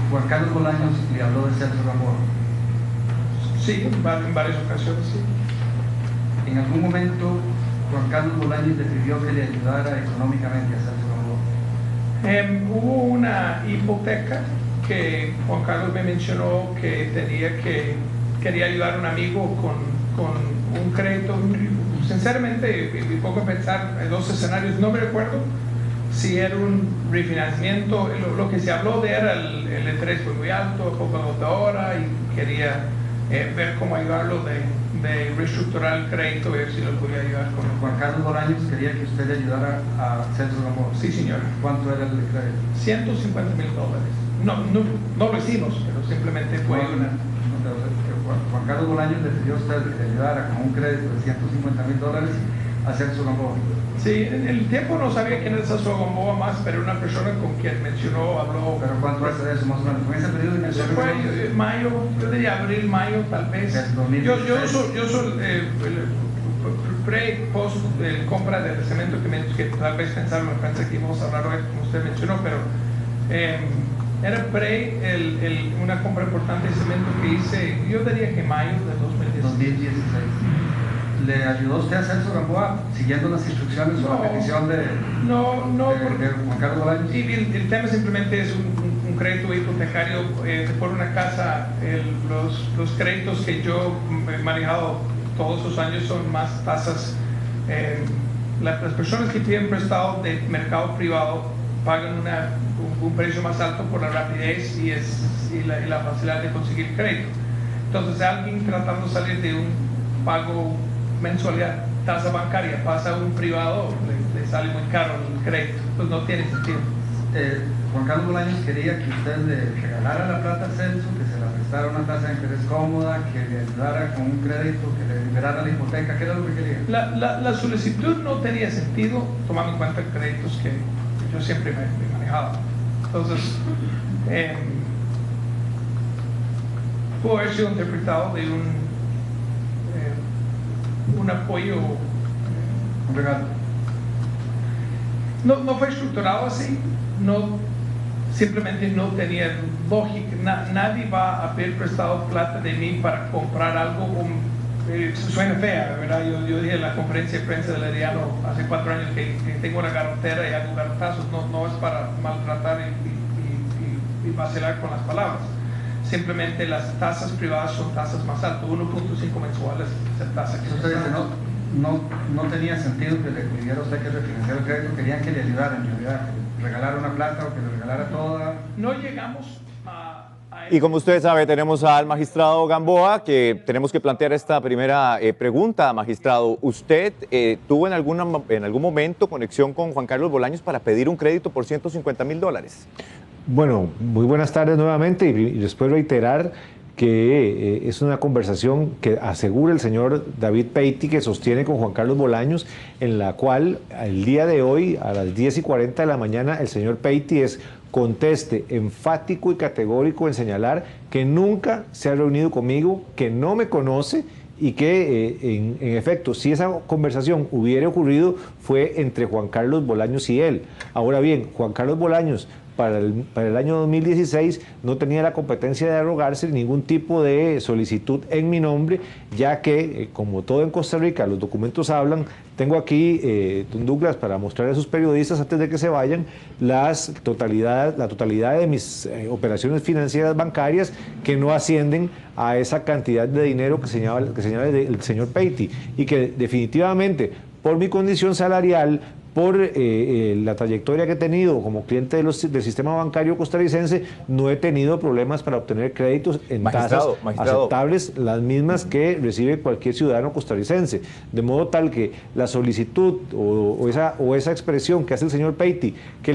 Juan Carlos Bolaños le habló de Celso Gamboa. Sí, en varias ocasiones, sí. En algún momento, Juan Carlos Bolaños le pidió que le ayudara económicamente a Celso Gamboa. Hubo una hipoteca que Juan Carlos me mencionó que quería ayudar a un amigo con un crédito. Sinceramente, me pongo a pensar en dos escenarios, no me recuerdo si era un refinanciamiento. Lo que se habló de era el interés fue muy alto, poca agotadora, y quería ver cómo ayudarlo de reestructurar el crédito y ver si lo podía ayudar con Juan Carlos Bolaños quería que usted le ayudara a Celso Gamboa. Sí, señora. ¿Cuánto era el crédito? $150,000. No lo hicimos, pero simplemente fue Juan Carlos Bolaños le pidió a usted que le ayudara con un crédito de $150,000 a Celso Gamboa. Sí, en el tiempo no sabía quién era Celso Gamboa más, pero una persona con quien mencionó, habló. ¿Pero cuánto hace de eso más o menos? ¿Fue en ese periodo? Eso fue mayo, yo diría abril, mayo, tal vez. Yo soy post compra del cemento que tal vez pensaron, pensé que íbamos a hablar hoy, como usted mencionó, pero era una compra importante de cemento que hice, yo diría que mayo de 2016. ¿Le ayudó usted a Celso Gamboa siguiendo las instrucciones o la petición de Juan Carlos Bolaños? Sí, el tema simplemente es un crédito hipotecario por una casa. Los créditos que yo he manejado todos esos años son más tasas. Las personas que piden prestado de mercado privado pagan un precio más alto por la rapidez y la facilidad de conseguir crédito. Entonces, alguien tratando de salir de un pago mensualidad, tasa bancaria, pasa a un privado, le sale muy caro el crédito, pues no tiene sentido. Juan Carlos Bolaños quería que usted le regalara la plata a Celso, que se la prestara una tasa de interés cómoda, que le ayudara con un crédito, que le liberara la hipoteca. ¿Qué era lo que quería? La solicitud no tenía sentido, tomando en cuenta créditos que yo siempre me he manejado. Entonces, pudo haber sido interpretado de un apoyo, un regalo. No fue estructurado así, simplemente no tenía lógica. Nadie va a pedir prestado plata de mí para comprar algo. Suena fea, ¿verdad? Yo dije en la conferencia de prensa del Herediano hace 4 años que tengo una garrotera y hago garrotazos. No es para maltratar y vacilar con las palabras. Simplemente las tasas privadas son tasas más altas, 1.5 mensuales es tasa que usted dice, no tenía sentido que le pidiera a usted que refinanciara el crédito, querían que le ayudaran, en realidad, que le regalara una plata o que le regalara toda. No llegamos a y como usted sabe, tenemos al magistrado Gamboa, que tenemos que plantear esta primera pregunta, magistrado. ¿Usted tuvo en algún momento conexión con Juan Carlos Bolaños para pedir un crédito por $150,000? Bueno, muy buenas tardes nuevamente y les puedo reiterar que es una conversación que asegura el señor David Peiti que sostiene con Juan Carlos Bolaños, en la cual el día de hoy a las 10:40 de la mañana el señor Peiti conteste enfático y categórico en señalar que nunca se ha reunido conmigo, que no me conoce y que en efecto, si esa conversación hubiera ocurrido fue entre Juan Carlos Bolaños y él. Ahora bien, Juan Carlos Bolaños para el año 2016 no tenía la competencia de arrogarse ningún tipo de solicitud en mi nombre, ya que, como todo en Costa Rica, los documentos hablan. Tengo aquí, don Douglas, para mostrar a sus periodistas antes de que se vayan, la totalidad de mis operaciones financieras bancarias que no ascienden a esa cantidad de dinero que señala el señor Peiti, y que definitivamente, por mi condición salarial, por la trayectoria que he tenido como cliente del sistema bancario costarricense, no he tenido problemas para obtener créditos en tasas aceptables, las mismas que recibe cualquier ciudadano costarricense. De modo tal que la solicitud o esa expresión que hace el señor Peiti, que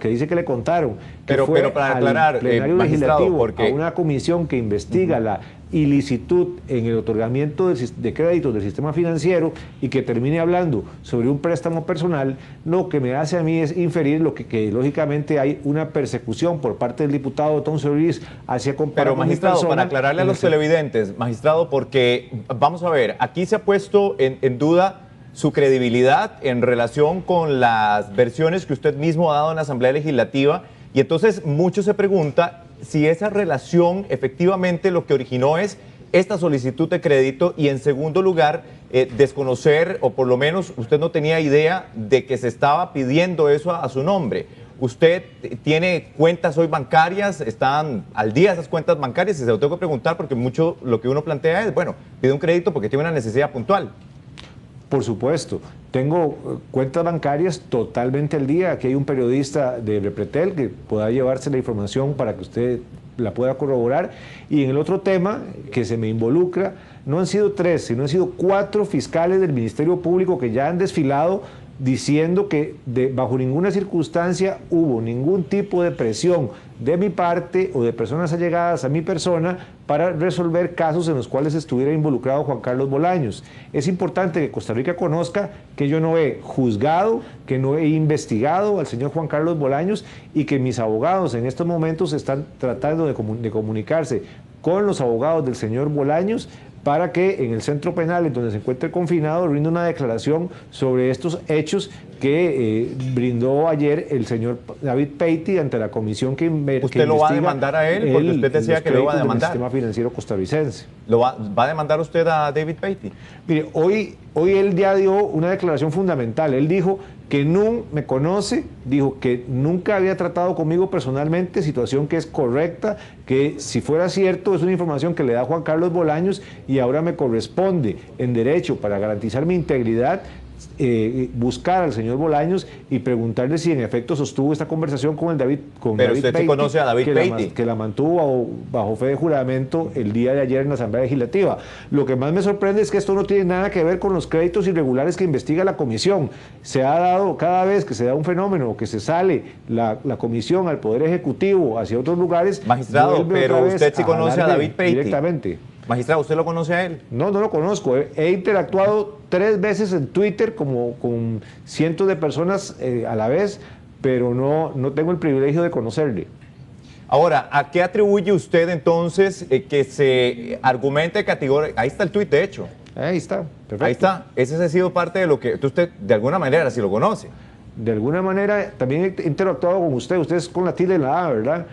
dice que le contaron, pero para aclarar, al plenario legislativo, a una comisión que investiga la ilicitud en el otorgamiento de créditos del sistema financiero y que termine hablando sobre un préstamo personal, lo que me hace a mí es inferir que lógicamente hay una persecución por parte del diputado Tom Solís hacia comparar. Pero magistrado, para aclararle a los televidentes, magistrado, porque vamos a ver, aquí se ha puesto en duda su credibilidad en relación con las versiones que usted mismo ha dado en la Asamblea Legislativa Y entonces mucho se pregunta si esa relación efectivamente lo que originó es esta solicitud de crédito y en segundo lugar desconocer o por lo menos usted no tenía idea de que se estaba pidiendo eso a su nombre. ¿Usted tiene cuentas hoy bancarias? ¿Están al día esas cuentas bancarias? Y se lo tengo que preguntar porque mucho lo que uno plantea es, bueno, pide un crédito porque tiene una necesidad puntual. Por supuesto, tengo cuentas bancarias totalmente al día. Aquí hay un periodista de Repretel que pueda llevarse la información para que usted la pueda corroborar. Y en el otro tema que se me involucra, no han sido 3, sino han sido 4 fiscales del Ministerio Público que ya han desfilado diciendo que bajo ninguna circunstancia hubo ningún tipo de presión de mi parte o de personas allegadas a mi persona para resolver casos en los cuales estuviera involucrado Juan Carlos Bolaños. Es importante que Costa Rica conozca que yo no he juzgado, que no he investigado al señor Juan Carlos Bolaños y que mis abogados en estos momentos están tratando de comunicarse con los abogados del señor Bolaños para que en el centro penal en donde se encuentre confinado rinda una declaración sobre estos hechos que brindó ayer el señor David Peiti ante la comisión que investiga. ¿Usted lo va a demandar a él? Porque usted decía que lo iba a demandar. El sistema financiero costarricense. ¿Lo va a demandar usted a David Peiti? Mire, hoy él ya dio una declaración fundamental. Él dijo que no me conoce, dijo que nunca había tratado conmigo personalmente, situación que es correcta, que si fuera cierto es una información que le da Juan Carlos Bolaños y ahora me corresponde en derecho para garantizar mi integridad buscar al señor Bolaños y preguntarle si en efecto sostuvo esta conversación con David Pero usted Peiti, sí conoce a David Peiti. que la mantuvo bajo fe de juramento el día de ayer en la Asamblea Legislativa. Lo que más me sorprende es que esto no tiene nada que ver con los créditos irregulares que investiga la comisión. Se ha dado, cada vez que se da un fenómeno, que se sale la comisión al Poder Ejecutivo hacia otros lugares... Magistrado, pero usted sí conoce a David Peiti. Directamente. Magistrado, ¿usted lo conoce a él? No, no lo conozco. He interactuado 3 veces en Twitter como con cientos de personas a la vez, pero no tengo el privilegio de conocerle. Ahora, ¿a qué atribuye usted entonces que se argumente categóricamente? Ahí está el tuit, de hecho. Ahí está, perfecto. Ahí está. Ese ha sido parte de lo que usted, de alguna manera, si lo conoce. De alguna manera, también he interactuado con usted. Usted es con la tilde en la A, ¿verdad?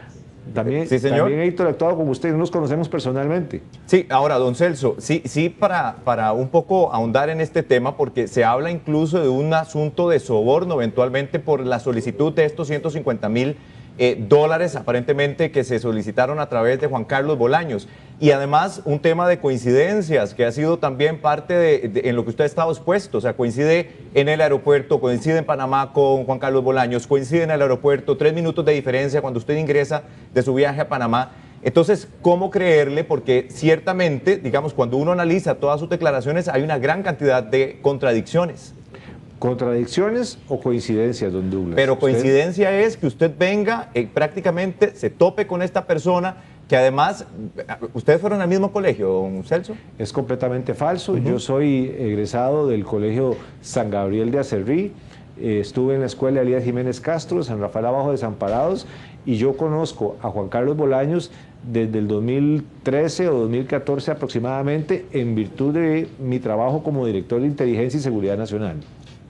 También, sí, señor. También he interactuado con usted, no nos conocemos personalmente. Sí, ahora, don Celso, sí para un poco ahondar en este tema, porque se habla incluso de un asunto de soborno eventualmente por la solicitud de estos $150,000 aparentemente que se solicitaron a través de Juan Carlos Bolaños. Y además un tema de coincidencias que ha sido también parte en lo que usted ha estado expuesto. O sea, coincide en el aeropuerto, coincide en Panamá con Juan Carlos Bolaños, coincide en el aeropuerto, 3 minutos de diferencia cuando usted ingresa de su viaje a Panamá. Entonces, ¿cómo creerle? Porque ciertamente, digamos, cuando uno analiza todas sus declaraciones hay una gran cantidad de contradicciones. ¿Contradicciones o coincidencias, don Douglas? Pero coincidencia es que usted venga y prácticamente se tope con esta persona que además, ¿ustedes fueron al mismo colegio, don Celso? Es completamente falso. Yo soy egresado del Colegio San Gabriel de Acerrí, estuve en la escuela Elías Jiménez Castro, San Rafael Abajo Desamparados, y yo conozco a Juan Carlos Bolaños desde el 2013 o 2014 aproximadamente, en virtud de mi trabajo como director de Inteligencia y Seguridad Nacional.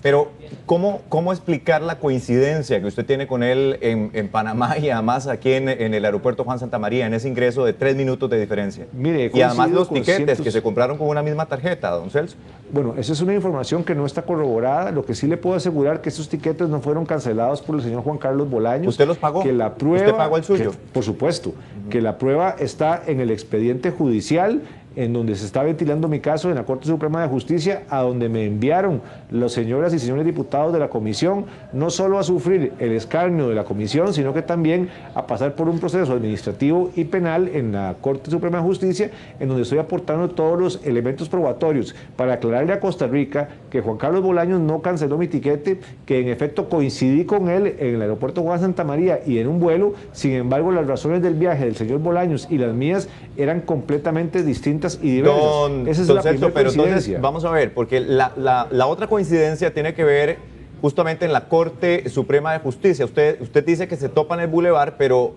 Pero, ¿cómo explicar la coincidencia que usted tiene con él en Panamá y además aquí en el aeropuerto Juan Santamaría, en ese ingreso de 3 minutos de diferencia? Mire, y además los tiquetes que se compraron con una misma tarjeta, don Celso. Bueno, esa es una información que no está corroborada. Lo que sí le puedo asegurar que esos tiquetes no fueron cancelados por el señor Juan Carlos Bolaños. ¿Usted los pagó? Que la prueba, ¿Usted pagó el suyo? Por supuesto, que la prueba está en el expediente judicial, en donde se está ventilando mi caso en la Corte Suprema de Justicia, a donde me enviaron las señoras y señores diputados de la comisión, no solo a sufrir el escarnio de la comisión, sino que también a pasar por un proceso administrativo y penal en la Corte Suprema de Justicia, en donde estoy aportando todos los elementos probatorios para aclararle a Costa Rica que Juan Carlos Bolaños no canceló mi tiquete, que en efecto coincidí con él en el aeropuerto Juan Santamaría y en un vuelo. Sin embargo, las razones del viaje del señor Bolaños y las mías eran completamente distintas y diversas. Esa es la primera pero coincidencia. entonces, vamos a ver, porque la otra coincidencia tiene que ver justamente en la Corte Suprema de Justicia. Usted dice que se topa en el bulevar, pero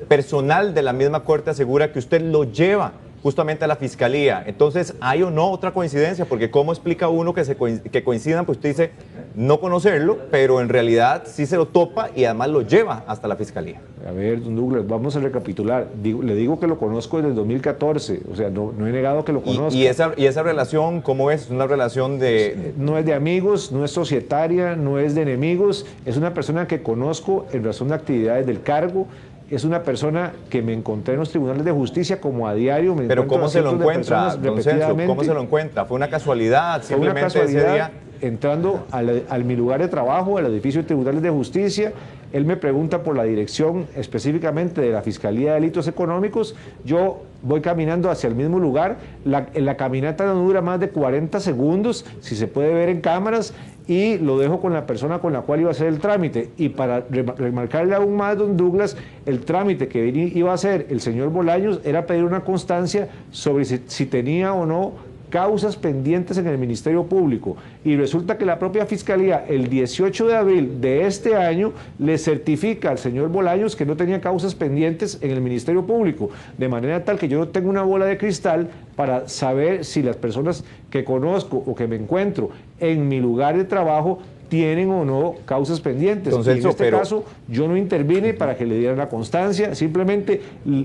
personal de la misma Corte asegura que usted lo lleva justamente a la fiscalía. Entonces, ¿hay o no otra coincidencia? Porque ¿cómo explica uno que coincidan? Pues usted dice no conocerlo, pero en realidad sí se lo topa y además lo lleva hasta la fiscalía. A ver, don Douglas, vamos a recapitular. Le digo que lo conozco desde el 2014, o sea, no he negado que lo conozco. ¿Y esa relación cómo es? ¿Es una relación de...? No es de amigos, no es societaria, no es de enemigos, es una persona que conozco en razón de actividades del cargo. Es una persona que me encontré en los tribunales de justicia como a diario. Pero ¿cómo se lo encuentra, don Celso? ¿Cómo se lo encuentra? ¿Fue una casualidad? Simplemente ese día. Entrando a mi lugar de trabajo, al edificio de tribunales de justicia, él me pregunta por la dirección específicamente de la Fiscalía de Delitos Económicos. Yo voy caminando hacia el mismo lugar. La caminata no dura más de 40 segundos, si se puede ver en cámaras, y lo dejo con la persona con la cual iba a hacer el trámite. Y para remarcarle aún más, don Douglas, el trámite que iba a hacer el señor Bolaños era pedir una constancia sobre si tenía o no causas pendientes en el Ministerio Público. Y resulta que la propia Fiscalía, el 18 de abril de este año, le certifica al señor Bolaños que no tenía causas pendientes en el Ministerio Público, de manera tal que yo no tengo una bola de cristal para saber si las personas que conozco o que me encuentro en mi lugar de trabajo tienen o no causas pendientes. Entonces, en este caso, yo no intervine para que le dieran la constancia, simplemente,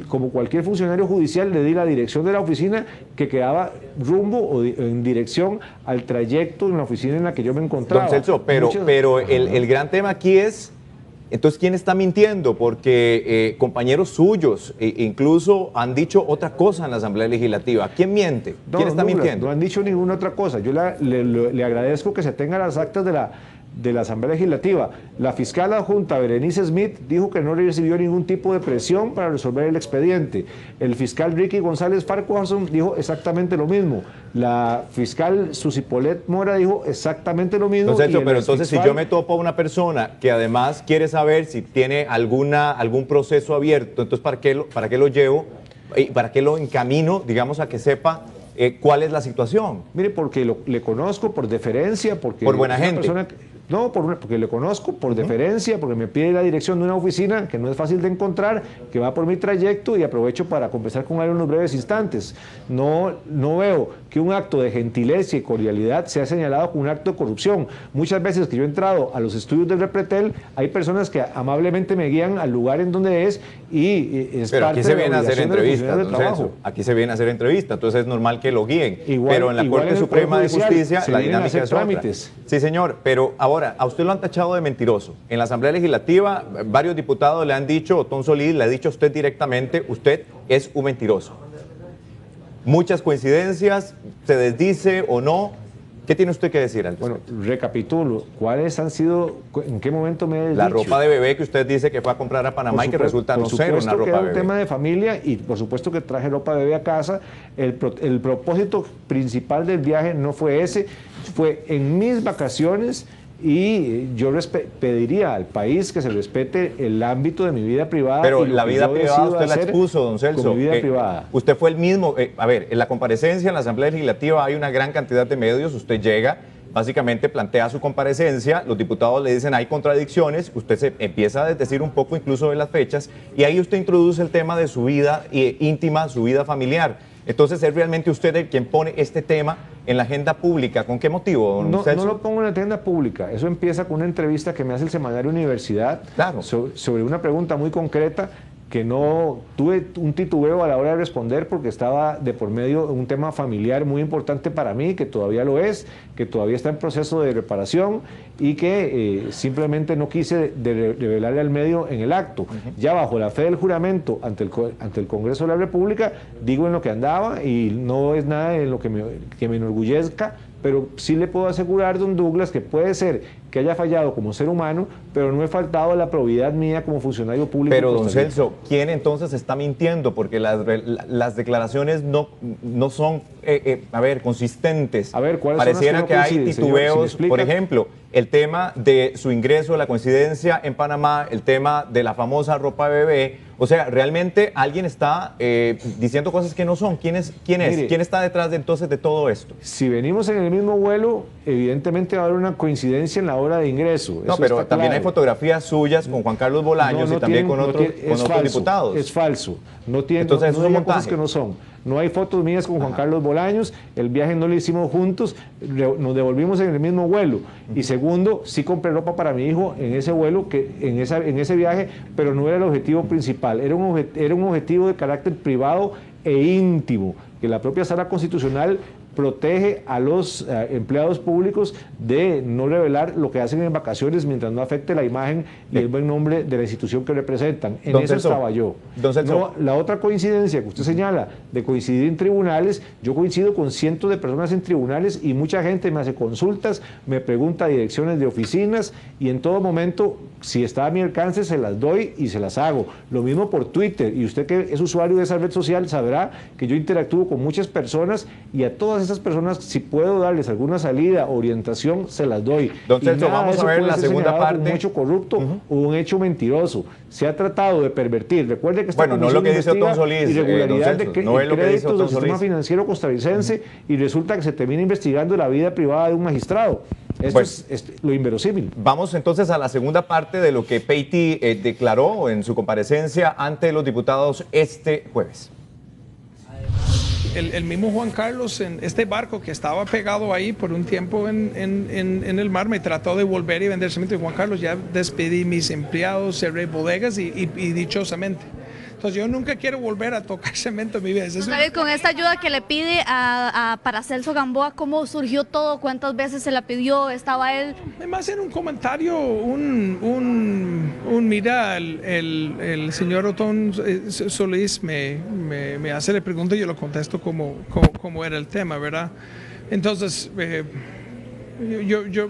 como cualquier funcionario judicial, le di la dirección de la oficina que quedaba rumbo o en dirección al trayecto en la oficina en la que yo me encontraba. Don Celso, pero el gran tema aquí es, entonces, ¿quién está mintiendo? Porque compañeros suyos incluso han dicho otra cosa en la Asamblea Legislativa. ¿Quién miente? ¿Quién está mintiendo? No han dicho ninguna otra cosa. Yo le agradezco que se tengan las actas de la Asamblea Legislativa. La fiscal adjunta Berenice Smith dijo que no recibió ningún tipo de presión para resolver el expediente. El fiscal Ricky González Farquharson dijo exactamente lo mismo. La fiscal Susi Polet Mora dijo exactamente lo mismo. Entonces, pero entonces si yo me topo a una persona que además quiere saber si tiene algún proceso abierto, entonces ¿para qué lo llevo y para qué lo encamino, digamos, a que sepa cuál es la situación? Mire, porque le conozco por deferencia, porque por buena gente. No, porque le conozco, por deferencia, porque me pide la dirección de una oficina que no es fácil de encontrar, que va por mi trayecto, y aprovecho para conversar con él en unos breves instantes. No veo que un acto de gentileza y cordialidad sea señalado como un acto de corrupción. Muchas veces que yo he entrado a los estudios del Repretel, hay personas que amablemente me guían al lugar en donde es, y es pero parte aquí se de viene a hacer entrevistas, del trabajo. Aquí se viene a hacer entrevistas, entonces es normal que lo guíen. Igual, pero en la Corte Suprema de Justicia la dinámica es otra. Sí, señor, pero ahora, a usted lo han tachado de mentiroso. En la Asamblea Legislativa, varios diputados le han dicho, Otón Solís le ha dicho a usted directamente, usted es un mentiroso. Muchas coincidencias, se desdice o no. ¿Qué tiene usted que decir al respecto? Bueno, recapitulo. ¿Cuáles han sido, en qué momento me he desdicho? La ropa de bebé que usted dice que fue a comprar a Panamá y que resulta no ser una ropa era bebé. un tema de familia, y por supuesto que traje ropa bebé a casa. El propósito principal del viaje no fue ese, fue en mis vacaciones, y yo pediría al país que se respete el ámbito de mi vida privada. Pero la vida privada usted la expuso, don Celso. Mi vida privada. Usted fue el mismo. A ver, en la comparecencia en la Asamblea Legislativa hay una gran cantidad de medios. Usted llega, básicamente plantea su comparecencia, los diputados le dicen hay contradicciones, usted se empieza a decir un poco incluso de las fechas, y ahí usted introduce el tema de su vida íntima, su vida familiar. Entonces, ¿es realmente usted el quien pone este tema en la agenda pública? ¿Con qué motivo, don Celso? No lo pongo en la agenda pública. Eso empieza con una entrevista que me hace el semanario Universidad, claro, sobre una pregunta muy concreta que no tuve un titubeo a la hora de responder, porque estaba de por medio un tema familiar muy importante para mí, que todavía lo es, que todavía está en proceso de reparación, y que simplemente no quise revelarle al medio en el acto. Ya bajo la fe del juramento ante el Congreso de la República, digo en lo que andaba, y no es nada en lo que me enorgullezca, pero sí le puedo asegurar, don Douglas, que puede ser que haya fallado como ser humano, pero no he faltado a la probidad mía como funcionario público. Pero, don Celso, ¿quién entonces está mintiendo? Porque las declaraciones no son, consistentes. A ver, ¿cuáles Pareciera son las que hay titubeos, si por ejemplo, el tema de su ingreso, la coincidencia en Panamá, el tema de la famosa ropa bebé. O sea, realmente alguien está diciendo cosas que no son. ¿Quién es? Mire, ¿Quién está detrás de todo esto? Si venimos en el mismo vuelo, evidentemente va a haber una coincidencia en la hora de ingreso. No, pero también hay fotografías suyas con Juan Carlos Bolaños y también con otros diputados. Es falso. No tiene, entonces, no cosas que no son. no hay fotos mías con Juan Carlos Bolaños, el viaje no lo hicimos juntos, nos devolvimos en el mismo vuelo. Y segundo, sí compré ropa para mi hijo en ese vuelo, en ese viaje, pero no era el objetivo principal, era un objetivo de carácter privado e íntimo, que la propia Sala Constitucional protege a los empleados públicos de no revelar lo que hacen en vacaciones mientras no afecte la imagen y el buen nombre de la institución que representan. En eso estaba yo. No, la otra coincidencia que usted señala de coincidir en tribunales, yo coincido con cientos de personas en tribunales y mucha gente me hace consultas, me pregunta direcciones de oficinas y en todo momento, si está a mi alcance, se las doy y se las hago. Lo mismo por Twitter, y usted que es usuario de esa red social sabrá que yo interactúo con muchas personas y a todas esas personas, si puedo darles alguna salida, orientación, se las doy. Entonces, vamos a ver la segunda parte. Un hecho corrupto o un hecho mentiroso. Se ha tratado de pervertir. Recuerde que bueno, no lo que dice Otón Solís, irregularidad no es lo que dice créditos del Otón sistema Solís financiero costarricense y resulta que se termina investigando la vida privada de un magistrado. Esto es lo inverosímil. Vamos entonces a la segunda parte de lo que Peiti declaró en su comparecencia ante los diputados este jueves. El mismo Juan Carlos, en este barco que estaba pegado ahí por un tiempo en el mar, me trató de volver y vender cemento. Y Juan Carlos, ya despedí mis empleados, cerré bodegas y dichosamente. Entonces yo nunca quiero volver a tocar cemento en mi vida. David, con esta ayuda que le pide para Celso Gamboa, ¿cómo surgió todo? ¿Cuántas veces se la pidió? ¿Estaba él? Además, en un comentario, mira, el señor Otón Solís me hace la pregunta y yo lo contesto como era el tema, ¿verdad? Entonces,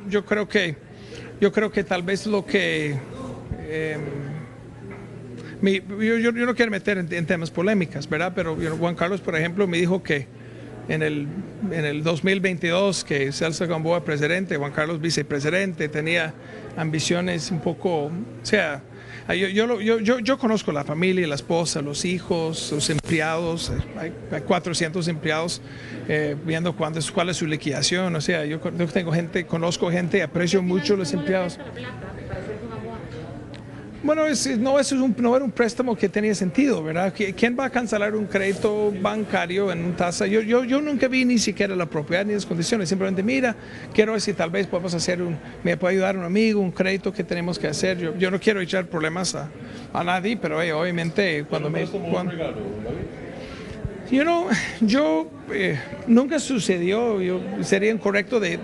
yo creo que tal vez lo que... yo no quiero meter en temas polémicas, ¿verdad? Pero Juan Carlos, por ejemplo, me dijo que en el 2022 que Celso Gamboa presidente, Juan Carlos vicepresidente, tenía ambiciones un poco, o sea, yo conozco la familia, la esposa, los hijos, los empleados, hay 400 empleados, viendo cuál es su liquidación, o sea, yo tengo gente, conozco gente, aprecio mucho los empleados. Bueno, no era un préstamo que tenía sentido, ¿verdad? ¿Quién va a cancelar un crédito bancario en un tasa? Yo nunca vi ni siquiera la propiedad ni las condiciones, simplemente mira, quiero ver si tal vez podemos hacer me puede ayudar un amigo, un crédito que tenemos que hacer. Yo no quiero echar problemas a nadie, pero obviamente cuando me... nunca sucedió, sería incorrecto de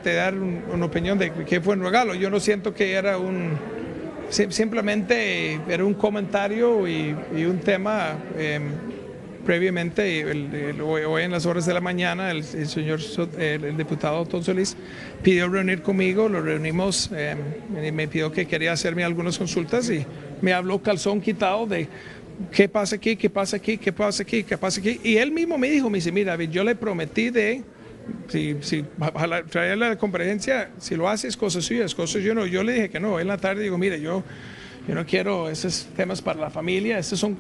dar una opinión de que fue un regalo. Yo no siento que era simplemente era un comentario y un tema. Previamente, hoy en las horas de la mañana, el diputado Otón Solís pidió reunir conmigo, lo reunimos, y me pidió que quería hacerme algunas consultas y me habló calzón quitado de qué pasa aquí, qué pasa aquí, qué pasa aquí, qué pasa aquí. Y él mismo me dice, mira, David, yo le prometí si traer la conferencia, si lo haces, cosas suyas, cosas yo le dije que no. En la tarde digo, mire, yo no quiero esos temas para la familia, esos son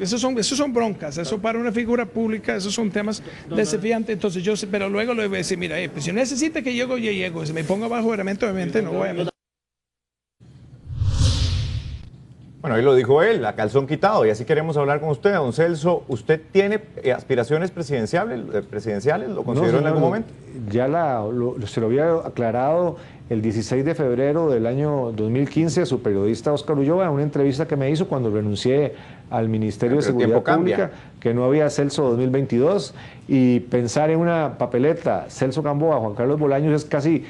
broncas, eso para una figura pública, esos son temas desafiantes. Entonces pero luego le voy a decir, mira, pues si necesita que yo llego, si me pongo bajo juramento, obviamente no voy a... Bueno, ahí lo dijo él, a calzón quitado, y así queremos hablar con usted, don Celso. ¿Usted tiene aspiraciones presidenciales? ¿Lo consideró en algún momento? Ya se lo había aclarado el 16 de febrero del año 2015 a su periodista Oscar Ulloa en una entrevista que me hizo cuando renuncié al Ministerio de Seguridad Pública, que no había Celso 2022, y pensar en una papeleta Celso Gamboa, Juan Carlos Bolaños es casi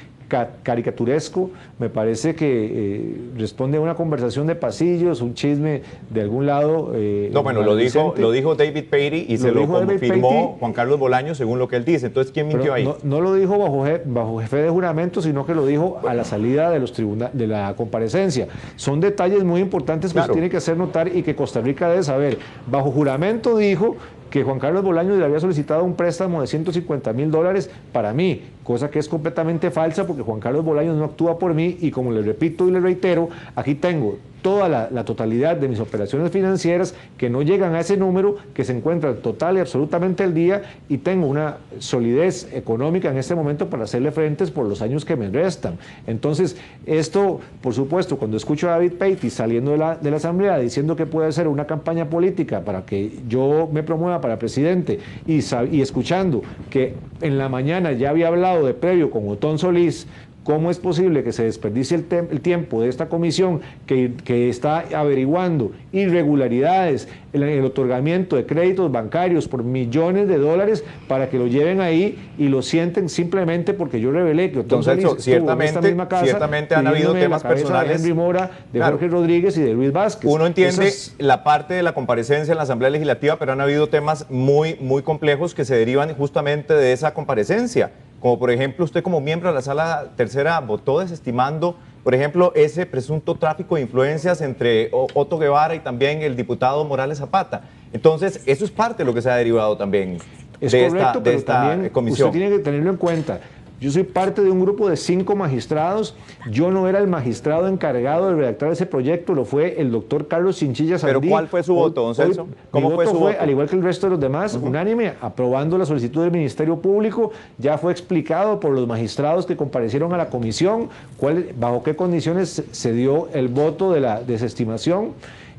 caricaturesco. Me parece que responde a una conversación de pasillos, un chisme de algún lado. No, bueno, lo dijo David Peiti y se lo confirmó Juan Carlos Bolaños según lo que él dice. Entonces, ¿quién mintió ahí? No lo dijo bajo fe de juramento, sino que lo dijo a la salida de los de la comparecencia. Son detalles muy importantes que se tiene que hacer notar y que Costa Rica debe saber. Bajo juramento dijo que Juan Carlos Bolaños le había solicitado un préstamo de $150,000 para mí, cosa que es completamente falsa porque Juan Carlos Bolaños no actúa por mí y como le repito y le reitero, aquí tengo toda la totalidad de mis operaciones financieras que no llegan a ese número, que se encuentran total y absolutamente al día, y tengo una solidez económica en este momento para hacerle frentes por los años que me restan. Entonces, esto, por supuesto, cuando escucho a David Peiti saliendo de la Asamblea diciendo que puede hacer una campaña política para que yo me promueva para presidente, y escuchando que en la mañana ya había hablado de previo con Otón Solís, ¿cómo es posible que se desperdicie el tiempo de esta comisión que está averiguando irregularidades en el otorgamiento de créditos bancarios por millones de dólares para que lo lleven ahí y lo sienten simplemente porque yo revelé que Otón Solís estuvo en esta misma casa, ciertamente han habido temas personales de Henry Mora, de Jorge Rodríguez y de Luis Vázquez? Uno entiende la parte de la comparecencia en la Asamblea Legislativa, pero han habido temas muy complejos que se derivan justamente de esa comparecencia. Como por ejemplo, usted como miembro de la Sala Tercera votó desestimando, por ejemplo, ese presunto tráfico de influencias entre Otto Guevara y también el diputado Morales Zapata. Entonces, eso es parte de lo que se ha derivado también de esta comisión. Usted tiene que tenerlo en cuenta. Yo soy parte de un grupo de 5 magistrados. Yo no era el magistrado encargado de redactar ese proyecto, lo fue el doctor Carlos Chinchilla Sandí. ¿Pero cuál fue su voto, don Celso? ¿Cómo fue su voto? Al igual que el resto de los demás, unánime, aprobando la solicitud del Ministerio Público. Ya fue explicado por los magistrados que comparecieron a la comisión bajo qué condiciones se dio el voto de la desestimación.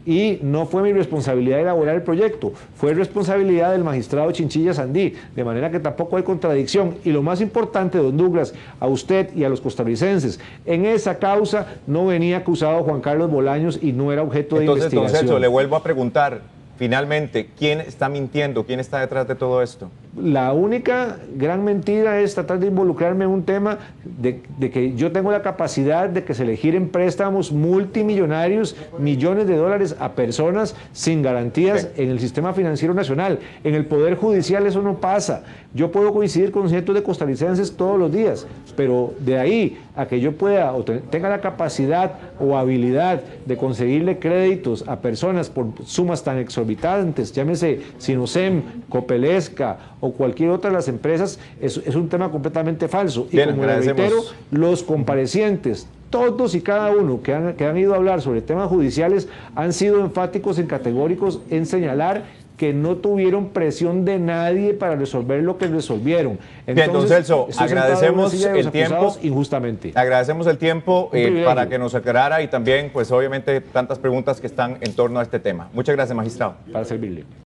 Y no fue mi responsabilidad elaborar el proyecto, fue responsabilidad del magistrado Chinchilla Sandí, de manera que tampoco hay contradicción. Y lo más importante, don Douglas, a usted y a los costarricenses, en esa causa no venía acusado Juan Carlos Bolaños y no era objeto de investigación. Entonces, don Celso, le vuelvo a preguntar, finalmente, ¿quién está mintiendo? ¿Quién está detrás de todo esto? La única gran mentira es tratar de involucrarme en un tema de que yo tengo la capacidad de que se le giren préstamos multimillonarios, millones de dólares a personas sin garantías en el sistema financiero nacional. En el Poder Judicial eso no pasa. Yo puedo coincidir con cientos de costarricenses todos los días, pero de ahí a que yo pueda o tenga la capacidad o habilidad de conseguirle créditos a personas por sumas tan exorbitantes, llámese Sinosem, Copelesca o cualquier otra de las empresas, es un tema completamente falso. Y bien, como le reitero, los comparecientes, todos y cada uno que han ido a hablar sobre temas judiciales, han sido enfáticos y categóricos en señalar que no tuvieron presión de nadie para resolver lo que resolvieron. Entonces, bien, don Celso, agradecemos el tiempo injustamente. Agradecemos el tiempo para que nos aclarara y también, pues obviamente, tantas preguntas que están en torno a este tema. Muchas gracias, magistrado. Para servirle.